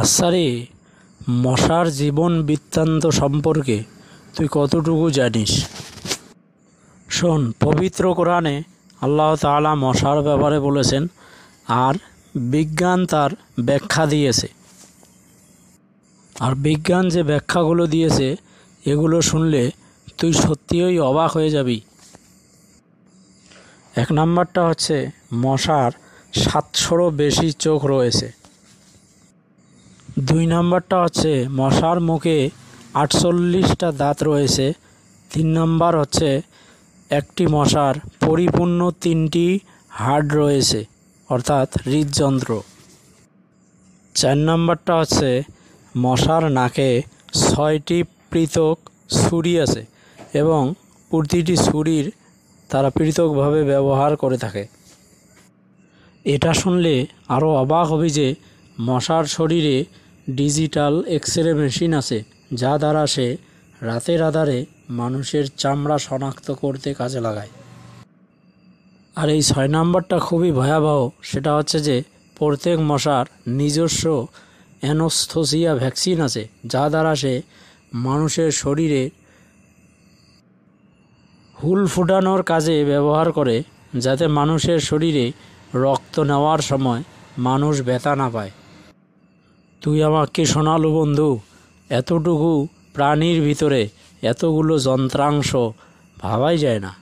আচ্ছা রে, মশার জীবন বৃত্তান্ত সম্পর্কে তুই কতটুকু জানিস? শোন, পবিত্র কোরআনে আল্লাহ তাআলা মশার ব্যাপারে বলেছেন, আর বিজ্ঞান তার ব্যাখ্যা দিয়েছে। আর বিজ্ঞান যে ব্যাখ্যাগুলো দিয়েছে এগুলো শুনলে তুই সত্যিই অবাক হয়ে যাবি। এক নাম্বারটা হচ্ছে, মশার 700-রও বেশি চোখ রয়েছে। 2 নাম্বারটা হচ্ছে, মশার মুখে 48টা দাঁত রয়েছে। 3 নাম্বার হচ্ছে, একটি মশার পরিপূর্ণ 3টি হাড় রয়েছে, অর্থাৎ হৃদযন্ত্র। 4 নাম্বারটা হচ্ছে, মশার নাকে 6টি পৃথক ছুরি আছে এবং প্রতিটি ছুরির তারা পৃথকভাবে ব্যবহার করে থাকে। এটা শুনলে আরও অবাক হবি যে মশার শরীরে ডিজিটাল এক্স-রে মেশিন আছে, যা দ্বারা সে রাতের আঁধারে মানুষের চামড়া শনাক্ত করতে কাজে লাগায়। আর এই 6 নাম্বারটা খুবই ভয়াবহ। সেটা হচ্ছে যে প্রত্যেক মশার নিজস্ব অ্যানোস্থেসিয়া ভ্যাকসিন আছে, যা দ্বারা সে মানুষের শরীরে হুল ফুটানোর কাজে ব্যবহার করে, যাতে মানুষের শরীরে রক্ত নেওয়ার সময় মানুষ ব্যথা না পায়। তুই আমাকে শোনালু বন্ধু, এতটুকু প্রাণীর ভিতরে এতগুলো যন্ত্রাংশ ভাবাই যায় না।